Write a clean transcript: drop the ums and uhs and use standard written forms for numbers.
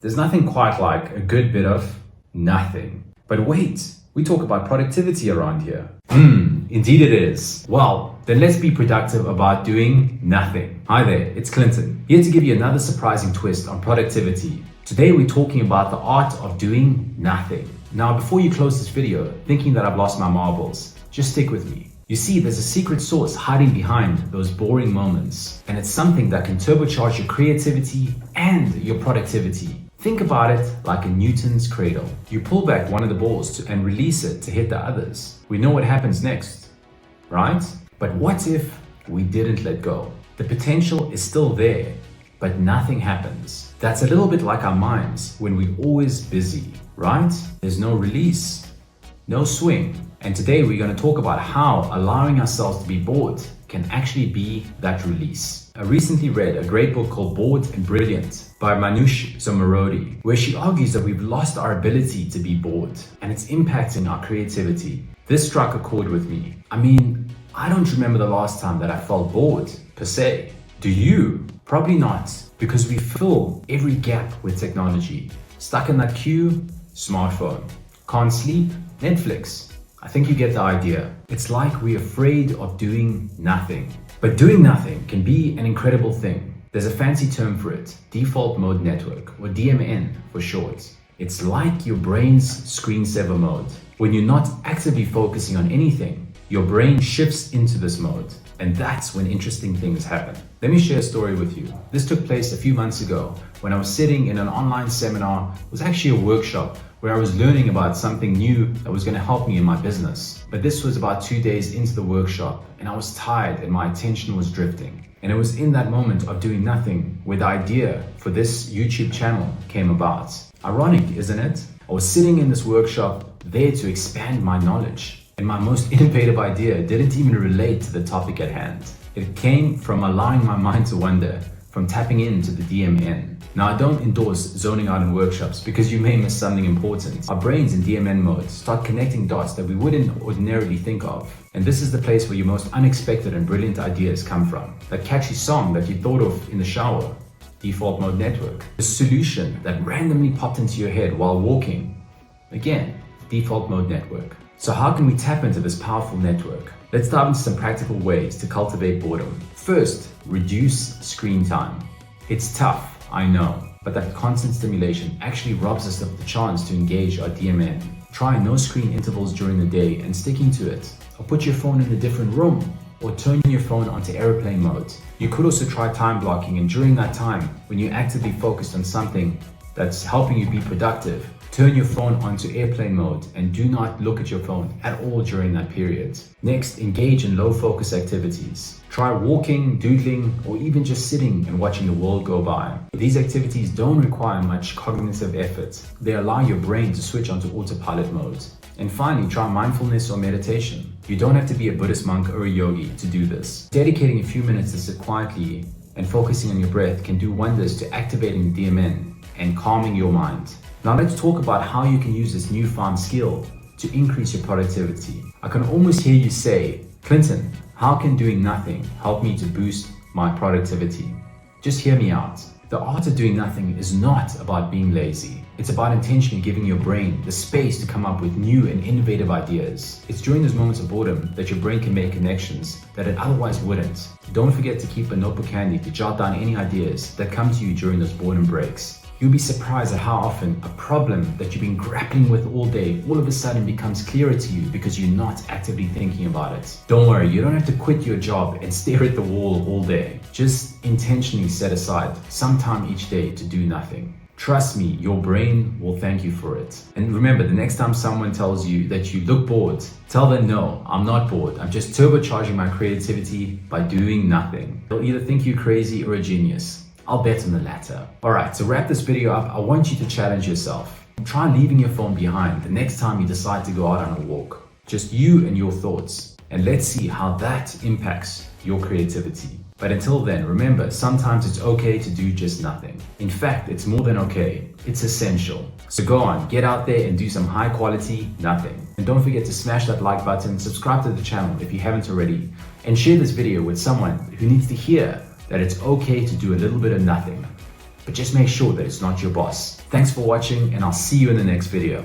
There's nothing quite like a good bit of nothing. But wait, we talk about productivity around here. Indeed it is. Well, then let's be productive about doing nothing. Hi there, it's Clinton, here to give you another surprising twist on productivity. Today we're talking about the art of doing nothing. Now, before you close this video thinking that I've lost my marbles, just stick with me. You see, there's a secret sauce hiding behind those boring moments, and it's something that can turbocharge your creativity and your productivity. Think about it like a Newton's cradle. You pull back one of the balls and release it to hit the others. We know what happens next, right? But what if we didn't let go? The potential is still there, but nothing happens. That's a little bit like our minds when we're always busy, right? There's no release, no swing. And today we're going to talk about how allowing ourselves to be bored can actually be that release. I recently read a great book called Bored and Brilliant by Manoush Zomorodi, where she argues that we've lost our ability to be bored and it's impacting our creativity. This struck a chord with me. I mean, I don't remember the last time that I felt bored per se. Do you? Probably not, because we fill every gap with technology. Stuck in that queue? Smartphone. Can't sleep? Netflix. I think you get the idea. It's like we're afraid of doing nothing. But doing nothing can be an incredible thing. There's a fancy term for it, default mode network, or DMN for short. It's like your brain's screensaver mode. When you're not actively focusing on anything, your brain shifts into this mode, and that's when interesting things happen. Let me share a story with you. This took place a few months ago when I was sitting in an online seminar. It was actually a workshop where I was learning about something new that was going to help me in my business. But this was about 2 days into the workshop, and I was tired and my attention was drifting. And it was in that moment of doing nothing where the idea for this YouTube channel came about. Ironic, isn't it? I was sitting in this workshop there to expand my knowledge, and my most innovative idea didn't even relate to the topic at hand. It came from allowing my mind to wander, from tapping into the DMN. Now, I don't endorse zoning out in workshops because you may miss something important. Our brains in DMN mode start connecting dots that we wouldn't ordinarily think of. And this is the place where your most unexpected and brilliant ideas come from. That catchy song that you thought of in the shower, default mode network. The solution that randomly popped into your head while walking, again, default mode network. So how can we tap into this powerful network? Let's dive into some practical ways to cultivate boredom. First, reduce screen time. It's tough, I know, but that constant stimulation actually robs us of the chance to engage our DMN. Try no screen intervals during the day and sticking to it. Or put your phone in a different room, or turn your phone onto airplane mode. You could also try time blocking, and during that time, when you're actively focused on something that's helping you be productive, turn your phone onto airplane mode and do not look at your phone at all during that period. Next, engage in low focus activities. Try walking, doodling, or even just sitting and watching the world go by. These activities don't require much cognitive effort. They allow your brain to switch onto autopilot mode. And finally, try mindfulness or meditation. You don't have to be a Buddhist monk or a yogi to do this. Dedicating a few minutes to sit quietly and focusing on your breath can do wonders to activating the DMN and calming your mind. Now let's talk about how you can use this newfound skill to increase your productivity. I can almost hear you say, Clinton, how can doing nothing help me to boost my productivity? Just hear me out. The art of doing nothing is not about being lazy. It's about intentionally giving your brain the space to come up with new and innovative ideas. It's during those moments of boredom that your brain can make connections that it otherwise wouldn't. Don't forget to keep a notebook handy to jot down any ideas that come to you during those boredom breaks. You'll be surprised at how often a problem that you've been grappling with all day all of a sudden becomes clearer to you because you're not actively thinking about it. Don't worry, you don't have to quit your job and stare at the wall all day. Just intentionally set aside some time each day to do nothing. Trust me, your brain will thank you for it. And remember, the next time someone tells you that you look bored, tell them, no, I'm not bored. I'm just turbocharging my creativity by doing nothing. They'll either think you're crazy or a genius. I'll bet on the latter. Alright, to wrap this video up, I want you to challenge yourself. Try leaving your phone behind the next time you decide to go out on a walk. Just you and your thoughts. And let's see how that impacts your creativity. But until then, remember, sometimes it's okay to do just nothing. In fact, it's more than okay. It's essential. So go on, get out there and do some high quality nothing. And don't forget to smash that like button, subscribe to the channel if you haven't already, and share this video with someone who needs to hear that it's okay to do a little bit of nothing. but just make sure that it's not your boss. Thanks for watching, and I'll see you in the next video.